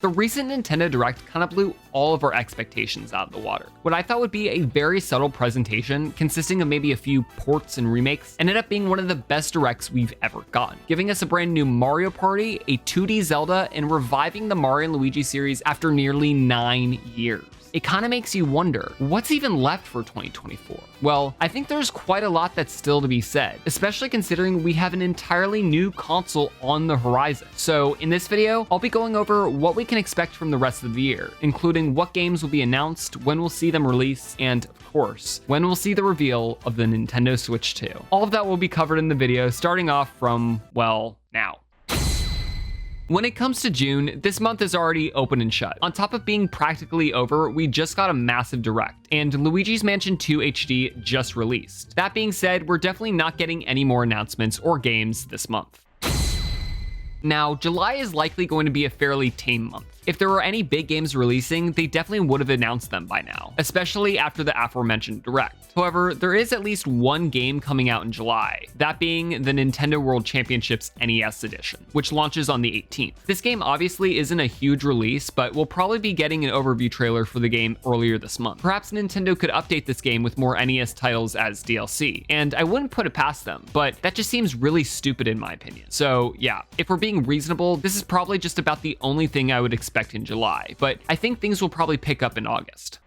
The recent Nintendo Direct kind of blew all of our expectations out of the water. What I thought would be a very subtle presentation, consisting of maybe a few ports and remakes, ended up being one of the best Directs we've ever gotten, giving us a brand new Mario Party, a 2D Zelda, and reviving the Mario Luigi series after nearly 9 years. It kind of makes you wonder, what's even left for 2024? Well, I think there's quite a lot that's still to be said, especially considering we have an entirely new console on the horizon. So in this video, I'll be going over what we can expect from the rest of the year, including what games will be announced, when we'll see them release, and of course, when we'll see the reveal of the Nintendo Switch 2. All of that will be covered in the video, starting off from, well, now. When it comes to June, this month is already open and shut. On top of being practically over, we just got a massive Direct, and Luigi's Mansion 2 HD just released. That being said, we're definitely not getting any more announcements or games this month. Now, July is likely going to be a fairly tame month. If there were any big games releasing, they definitely would have announced them by now, especially after the aforementioned Direct. However, there is at least one game coming out in July, that being the Nintendo World Championships NES Edition, which launches on the 18th. This game obviously isn't a huge release, but we'll probably be getting an overview trailer for the game earlier this month. Perhaps Nintendo could update this game with more NES titles as DLC, and I wouldn't put it past them, but that just seems really stupid in my opinion. So yeah, if we're being reasonable, this is probably just about the only thing I would expect in July, but I think things will probably pick up in August.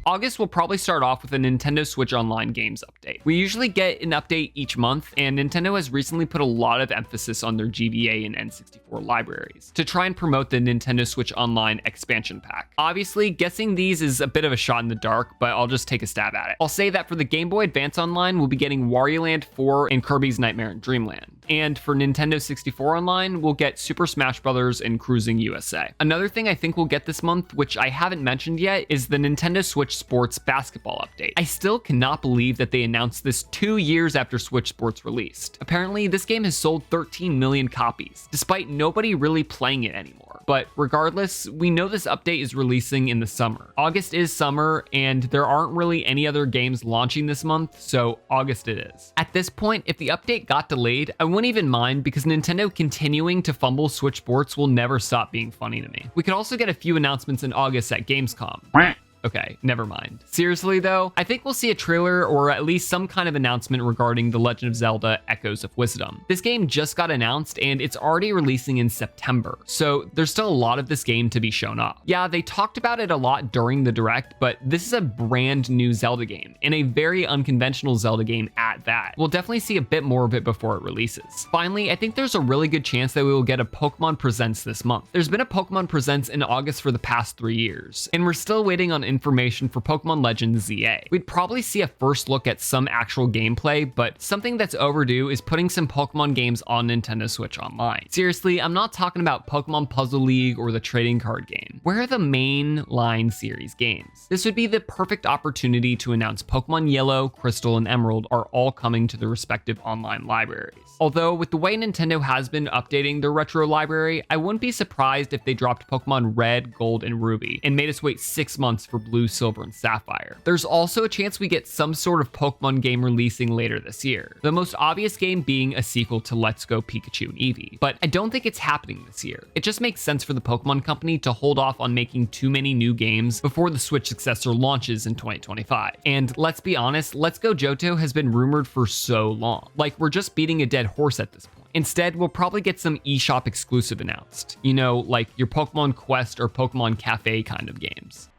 August will probably start off with a Nintendo Switch Online games update. We usually get an update each month, and Nintendo has recently put a lot of emphasis on their GBA and N64 libraries to try and promote the Nintendo Switch Online expansion pack. Obviously, guessing these is a bit of a shot in the dark, but I'll just take a stab at it. I'll say that for the Game Boy Advance Online, we'll be getting Wario Land 4 and Kirby's Nightmare in Dreamland. And for Nintendo 64 Online, we'll get Super Smash Bros. And Cruising USA. Another thing I think we'll get this month, which I haven't mentioned yet, is the Nintendo Switch Sports basketball update. I still cannot believe that they announced this 2 years after Switch Sports released. Apparently, this game has sold 13 million copies, despite nobody really playing it anymore. But regardless, we know this update is releasing in the summer. August is summer, and there aren't really any other games launching this month, so August it is. At this point, if the update got delayed, I wouldn't even mind because Nintendo continuing to fumble Switch Sports will never stop being funny to me. We could also get a few announcements in August at Gamescom. Okay, never mind. Seriously though, I think we'll see a trailer or at least some kind of announcement regarding The Legend of Zelda Echoes of Wisdom. This game just got announced and it's already releasing in September, so there's still a lot of this game to be shown off. Yeah, they talked about it a lot during the Direct, but this is a brand new Zelda game, and a very unconventional Zelda game at that. We'll definitely see a bit more of it before it releases. Finally, I think there's a really good chance that we will get a Pokemon Presents this month. There's been a Pokemon Presents in August for the past 3 years, and we're still waiting on information for Pokemon Legends ZA. We'd probably see a first look at some actual gameplay, but something that's overdue is putting some Pokemon games on Nintendo Switch Online. Seriously, I'm not talking about Pokemon Puzzle League or the trading card game. Where are the main line series games? This would be the perfect opportunity to announce Pokemon Yellow, Crystal, and Emerald are all coming to their respective online libraries. Although with the way Nintendo has been updating their retro library, I wouldn't be surprised if they dropped Pokemon Red, Gold, and Ruby and made us wait 6 months for Blue, Silver, and Sapphire. There's also a chance we get some sort of Pokemon game releasing later this year. The most obvious game being a sequel to Let's Go Pikachu and Eevee, but I don't think it's happening this year. It just makes sense for the Pokemon Company to hold off on making too many new games before the Switch successor launches in 2025. And let's be honest, Let's Go Johto has been rumored for so long. Like, we're just beating a dead horse at this point. Instead, we'll probably get some eShop exclusive announced. You know, like your Pokemon Quest or Pokemon Cafe kind of games.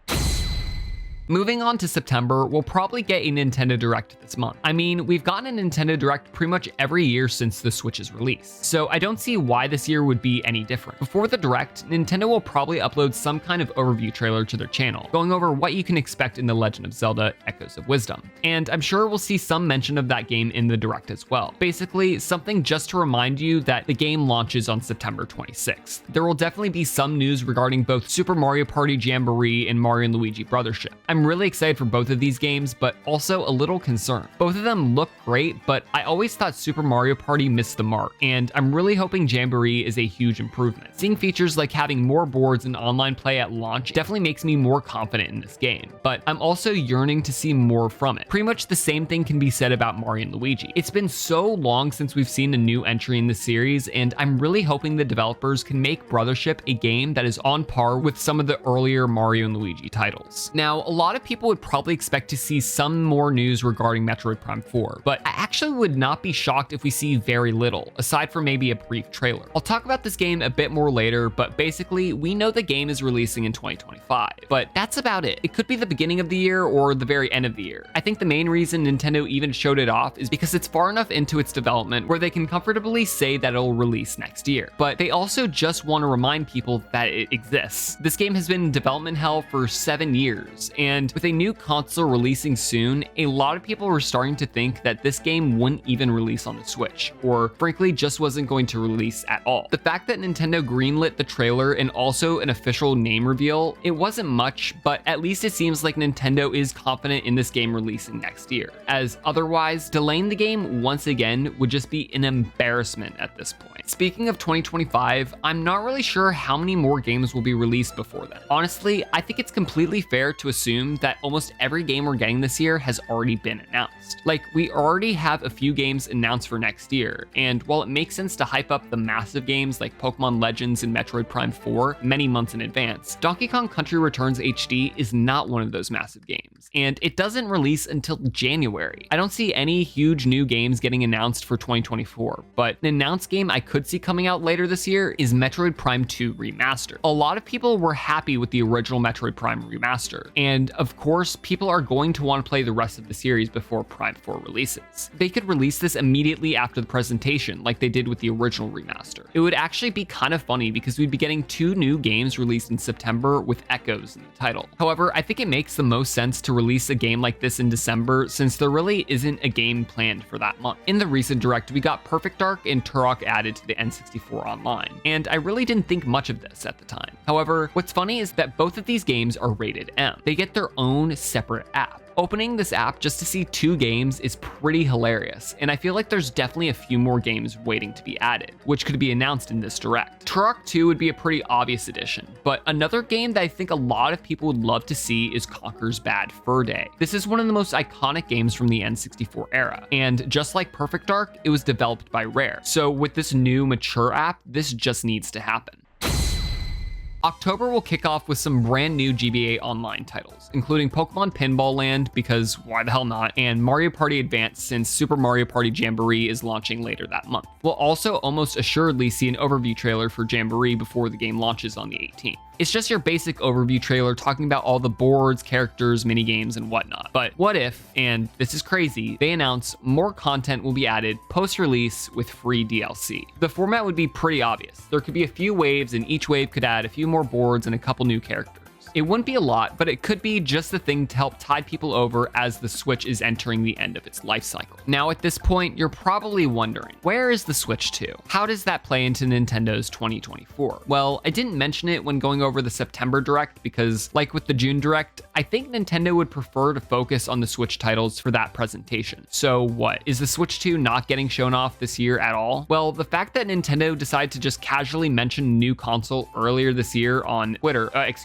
Moving on to September, we'll probably get a Nintendo Direct this month. I mean, we've gotten a Nintendo Direct pretty much every year since the Switch's release, so I don't see why this year would be any different. Before the Direct, Nintendo will probably upload some kind of overview trailer to their channel, going over what you can expect in The Legend of Zelda Echoes of Wisdom. And I'm sure we'll see some mention of that game in the Direct as well. Basically, something just to remind you that the game launches on September 26th. There will definitely be some news regarding both Super Mario Party Jamboree and Mario and Luigi Brothership. I'm really excited for both of these games, but also a little concerned. Both of them look great, but I always thought Super Mario Party missed the mark, and I'm really hoping Jamboree is a huge improvement. Seeing features like having more boards and online play at launch definitely makes me more confident in this game, but I'm also yearning to see more from it. Pretty much the same thing can be said about Mario and Luigi. It's been so long since we've seen a new entry in the series, and I'm really hoping the developers can make Brothership a game that is on par with some of the earlier Mario and Luigi titles. Now, a lot of people would probably expect to see some more news regarding Metroid Prime 4, but I actually would not be shocked if we see very little, aside from maybe a brief trailer. I'll talk about this game a bit more later, but basically, we know the game is releasing in 2025, but that's about it. It could be the beginning of the year or the very end of the year. I think the main reason Nintendo even showed it off is because it's far enough into its development where they can comfortably say that it'll release next year, but they also just want to remind people that it exists. This game has been in development hell for 7 years, and with a new console releasing soon, a lot of people were starting to think that this game wouldn't even release on the Switch, or frankly just wasn't going to release at all. The fact that Nintendo greenlit the trailer and also an official name reveal, it wasn't much, but at least it seems like Nintendo is confident in this game releasing next year, as otherwise, delaying the game once again would just be an embarrassment at this point. Speaking of 2025, I'm not really sure how many more games will be released before then. Honestly, I think it's completely fair to assume that almost every game we're getting this year has already been announced. Like, we already have a few games announced for next year, and while it makes sense to hype up the massive games like Pokemon Legends and Metroid Prime 4 many months in advance, Donkey Kong Country Returns HD is not one of those massive games, and it doesn't release until January. I don't see any huge new games getting announced for 2024, but an announced game I could see coming out later this year is Metroid Prime 2 Remastered. A lot of people were happy with the original Metroid Prime Remaster, and of course, people are going to want to play the rest of the series before Prime 4 releases. They could release this immediately after the presentation, like they did with the original remaster. It would actually be kind of funny because we'd be getting 2 new games released in September with echoes in the title. However, I think it makes the most sense to release a game like this in December since there really isn't a game planned for that month. In the recent direct, we got Perfect Dark and Turok added to the N64 Online, and I really didn't think much of this at the time. However, what's funny is that both of these games are rated M. They get their own separate app. Opening this app just to see 2 games is pretty hilarious, and I feel like there's definitely a few more games waiting to be added, which could be announced in this direct. Turok 2 would be a pretty obvious addition, but another game that I think a lot of people would love to see is Conker's Bad Fur Day. This is one of the most iconic games from the N64 era, and just like Perfect Dark, it was developed by Rare. So with this new mature app, this just needs to happen. October will kick off with some brand new GBA Online titles, including Pokemon Pinball Land, because why the hell not, and Mario Party Advance since Super Mario Party Jamboree is launching later that month. We'll also almost assuredly see an overview trailer for Jamboree before the game launches on the 18th. It's just your basic overview trailer talking about all the boards, characters, minigames, and whatnot. But what if, and this is crazy, they announce more content will be added post-release with free DLC? The format would be pretty obvious. There could be a few waves, and each wave could add a few more boards and a couple new characters. It wouldn't be a lot, but it could be just the thing to help tide people over as the Switch is entering the end of its life cycle. Now at this point, you're probably wondering, where is the Switch 2? How does that play into Nintendo's 2024? Well, I didn't mention it when going over the September Direct because, like with the June Direct, I think Nintendo would prefer to focus on the Switch titles for that presentation. So what, is the Switch 2 not getting shown off this year at all? Well, the fact that Nintendo decided to just casually mention a new console earlier this year on Twitter, X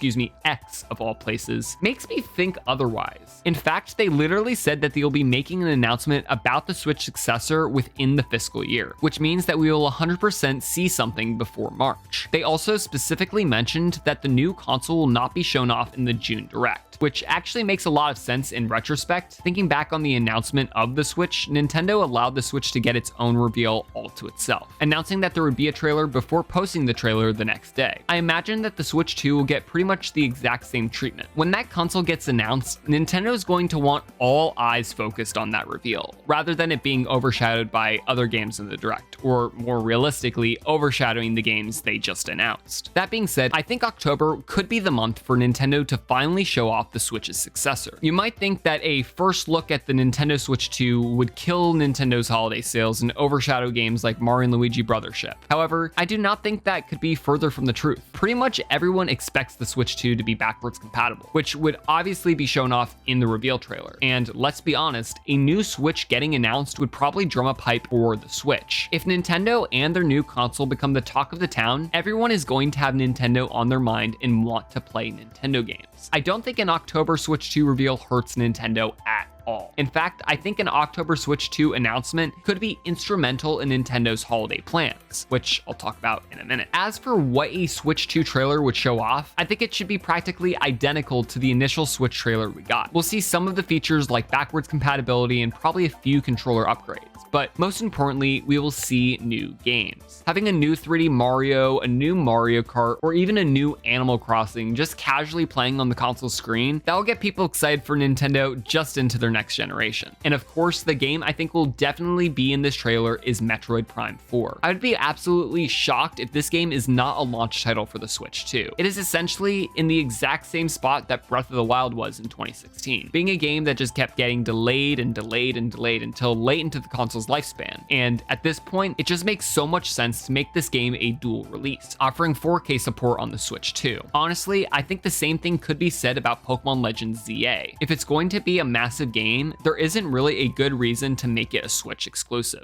of all places, makes me think otherwise. In fact, they literally said that they'll be making an announcement about the Switch successor within the fiscal year, which means that we will 100% see something before March. They also specifically mentioned that the new console will not be shown off in the June Direct, which actually makes a lot of sense in retrospect. Thinking back on the announcement of the Switch, Nintendo allowed the Switch to get its own reveal all to itself, announcing that there would be a trailer before posting the trailer the next day. I imagine that the Switch 2 will get pretty much the exact same treatment. When that console gets announced, Nintendo is going to want all eyes focused on that reveal, rather than it being overshadowed by other games in the Direct, or more realistically, overshadowing the games they just announced. That being said, I think October could be the month for Nintendo to finally show off off the Switch's successor. You might think that a first look at the Nintendo Switch 2 would kill Nintendo's holiday sales and overshadow games like Mario and Luigi Brothership. However, I do not think that could be further from the truth. Pretty much everyone expects the Switch 2 to be backwards compatible, which would obviously be shown off in the reveal trailer. And let's be honest, a new Switch getting announced would probably drum up hype for the Switch. If Nintendo and their new console become the talk of the town, everyone is going to have Nintendo on their mind and want to play Nintendo games. I don't think an October Switch 2 reveal hurts Nintendo at all. In fact, I think an October Switch 2 announcement could be instrumental in Nintendo's holiday plans, which I'll talk about in a minute. As for what a Switch 2 trailer would show off, I think it should be practically identical to the initial Switch trailer we got. We'll see some of the features like backwards compatibility and probably a few controller upgrades. But most importantly, we will see new games. Having a new 3D Mario, a new Mario Kart, or even a new Animal Crossing just casually playing on the console screen, that'll get people excited for Nintendo just into their next generation. And of course, the game I think will definitely be in this trailer is Metroid Prime 4. I would be absolutely shocked if this game is not a launch title for the Switch 2. It is essentially in the exact same spot that Breath of the Wild was in 2016, being a game that just kept getting delayed and delayed and delayed until late into the console's lifespan. And at this point, it just makes so much sense to make this game a dual release, offering 4K support on the Switch 2. Honestly, I think the same thing could be said about Pokemon Legends ZA. If it's going to be a massive game, there isn't really a good reason to make it a Switch exclusive.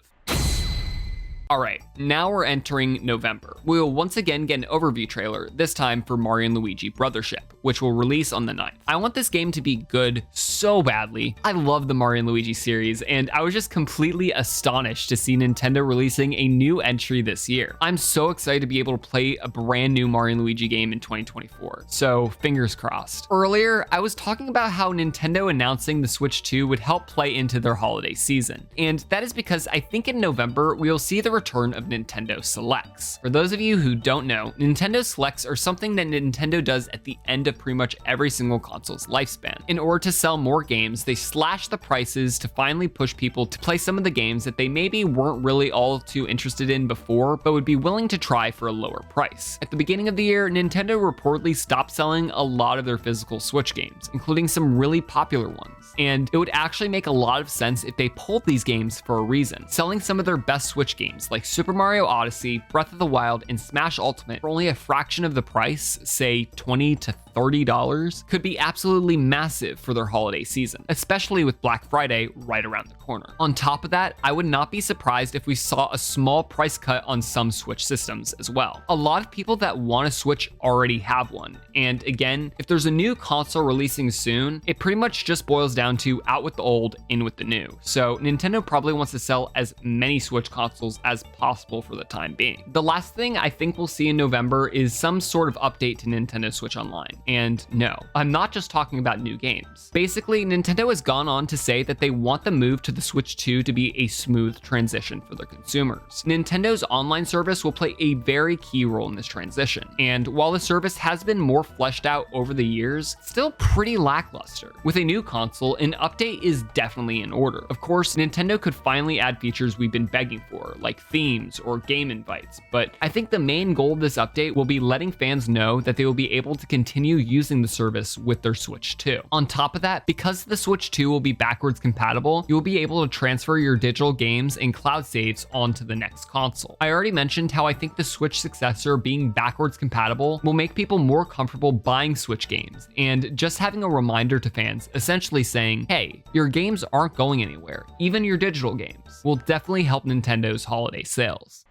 Alright, now we're entering November. We will once again get an overview trailer, this time for Mario and Luigi Brothership, which will release on the 9th. I want this game to be good so badly. I love the Mario and Luigi series, and I was just completely astonished to see Nintendo releasing a new entry this year. I'm so excited to be able to play a brand new Mario and Luigi game in 2024, so fingers crossed. Earlier, I was talking about how Nintendo announcing the Switch 2 would help play into their holiday season, and that is because I think in November, we will see the return of Nintendo Selects. For those of you who don't know, Nintendo Selects are something that Nintendo does at the end of pretty much every single console's lifespan. In order to sell more games, they slash the prices to finally push people to play some of the games that they maybe weren't really all too interested in before, but would be willing to try for a lower price. At the beginning of the year, Nintendo reportedly stopped selling a lot of their physical Switch games, including some really popular ones. And it would actually make a lot of sense if they pulled these games for a reason, selling some of their best Switch games like Super Mario Odyssey, Breath of the Wild, and Smash Ultimate for only a fraction of the price, say $20 to $30, could be absolutely massive for their holiday season, especially with Black Friday right around the corner. On top of that, I would not be surprised if we saw a small price cut on some Switch systems as well. A lot of people that want a Switch already have one, and again, if there's a new console releasing soon, it pretty much just boils down to out with the old, in with the new. So Nintendo probably wants to sell as many Switch consoles as possible for the time being. The last thing I think we'll see in November is some sort of update to Nintendo Switch Online. And no, I'm not just talking about new games. Basically, Nintendo has gone on to say that they want the move to the Switch 2 to be a smooth transition for their consumers. Nintendo's online service will play a very key role in this transition. And while the service has been more fleshed out over the years, still pretty lackluster. With a new console, an update is definitely in order. Of course, Nintendo could finally add features we've been begging for, like themes or game invites, but I think the main goal of this update will be letting fans know that they will be able to continue using the service with their Switch 2. On top of that, because the Switch 2 will be backwards compatible, you will be able to transfer your digital games and cloud saves onto the next console. I already mentioned how I think the Switch successor being backwards compatible will make people more comfortable buying Switch games, and just having a reminder to fans essentially saying, hey, your games aren't going anywhere, even your digital games, will definitely help Nintendo's holiday sales.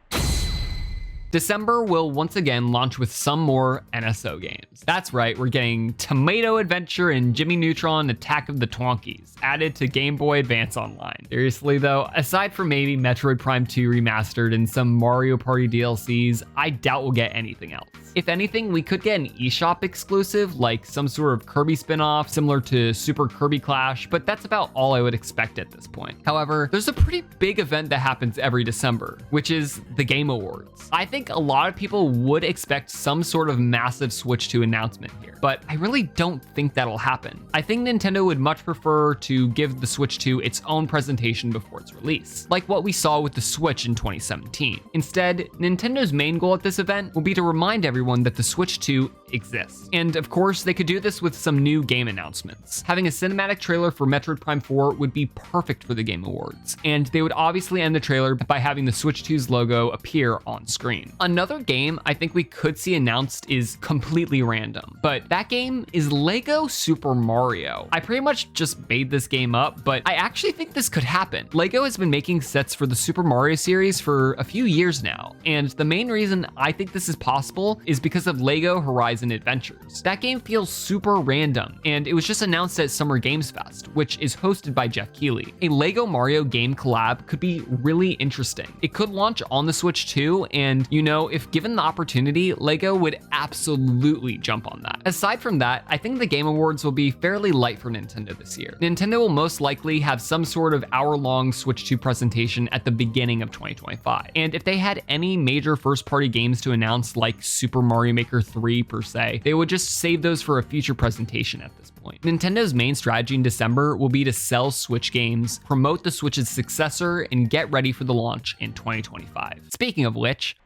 December will once again launch with some more NSO games. That's right, we're getting Tomato Adventure and Jimmy Neutron Attack of the Twonkies added to Game Boy Advance Online. Seriously though, aside from maybe Metroid Prime 2 Remastered and some Mario Party DLCs, I doubt we'll get anything else. If anything, we could get an eShop exclusive, like some sort of Kirby spin-off similar to Super Kirby Clash, but that's about all I would expect at this point. However, there's a pretty big event that happens every December, which is the Game Awards. I think a lot of people would expect some sort of massive Switch 2 announcement here, but I really don't think that'll happen. I think Nintendo would much prefer to give the Switch 2 its own presentation before its release, like what we saw with the Switch in 2017. Instead, Nintendo's main goal at this event will be to remind everyone that the Switch 2 exists. And of course, they could do this with some new game announcements. Having a cinematic trailer for Metroid Prime 4 would be perfect for the Game Awards, and they would obviously end the trailer by having the Switch 2's logo appear on screen. Another game I think we could see announced is completely random, but that game is Lego Super Mario. I pretty much just made this game up, but I actually think this could happen. Lego has been making sets for the Super Mario series for a few years now, and the main reason I think this is possible is because of Lego Horizon Adventures. That game feels super random, and it was just announced at Summer Games Fest, which is hosted by Jeff Keighley. A Lego Mario game collab could be really interesting. It could launch on the Switch 2, and you know, if given the opportunity, Lego would absolutely jump on that. Aside from that, I think the Game Awards will be fairly light for Nintendo this year. Nintendo will most likely have some sort of hour-long Switch 2 presentation at the beginning of 2025. And if they had any major first-party games to announce, like Super Mario Maker 3 per se, they would just save those for a future presentation at this point. Nintendo main strategy in December will be to sell Switch games, promote the Switch's successor, and get ready for the launch in 2025. Speaking of which,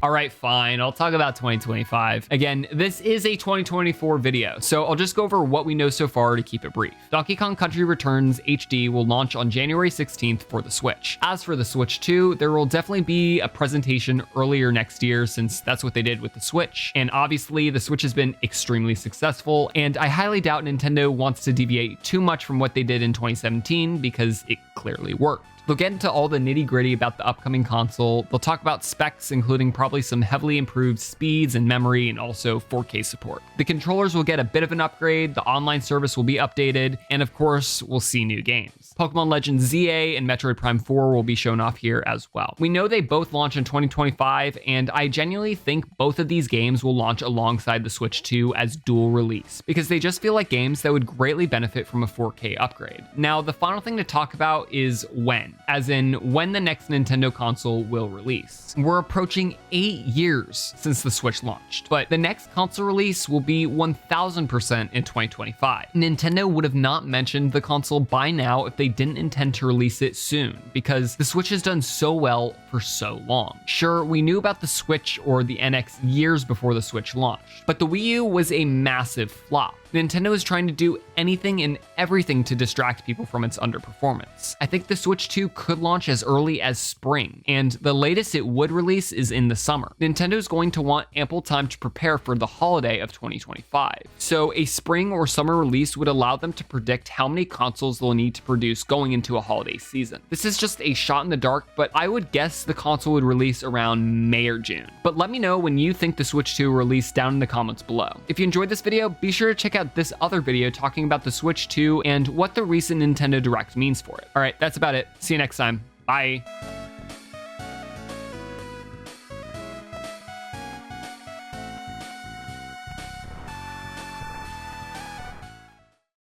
all right, fine, I'll talk about 2025. Again, this is a 2024 video, so I'll just go over what we know so far to keep it brief. Donkey Kong Country Returns HD will launch on January 16th for the Switch. As for the Switch 2, there will definitely be a presentation earlier next year, since that's what they did with the Switch. And obviously, the Switch has been extremely successful, and I highly doubt Nintendo wants to deviate too much from what they did in 2017 because it clearly worked. They'll get into all the nitty-gritty about the upcoming console. They'll talk about specs, including probably some heavily improved speeds and memory, and also 4K support. The controllers will get a bit of an upgrade, the online service will be updated, and of course, we'll see new games. Pokemon Legends ZA and Metroid Prime 4 will be shown off here as well. We know they both launch in 2025, and I genuinely think both of these games will launch alongside the Switch 2 as dual release, because they just feel like games that would greatly benefit from a 4K upgrade. Now, the final thing to talk about is when. As in when the next Nintendo console will release. We're approaching 8 years since the Switch launched, but the next console release will be 1000% in 2025. Nintendo would have not mentioned the console by now if they didn't intend to release it soon, because the Switch has done so well for so long. Sure, we knew about the Switch or the NX years before the Switch launched, but the Wii U was a massive flop. Nintendo is trying to do anything and everything to distract people from its underperformance. I think the Switch 2 could launch as early as spring, and the latest it would release is in the summer. Nintendo is going to want ample time to prepare for the holiday of 2025. So a spring or summer release would allow them to predict how many consoles they'll need to produce going into a holiday season. This is just a shot in the dark, but I would guess the console would release around May or June. But let me know when you think the Switch 2 will release down in the comments below. If you enjoyed this video, be sure to check out this other video talking about the Switch 2 and what the recent Nintendo Direct means for it. All right, that's about it. See you next time. Bye.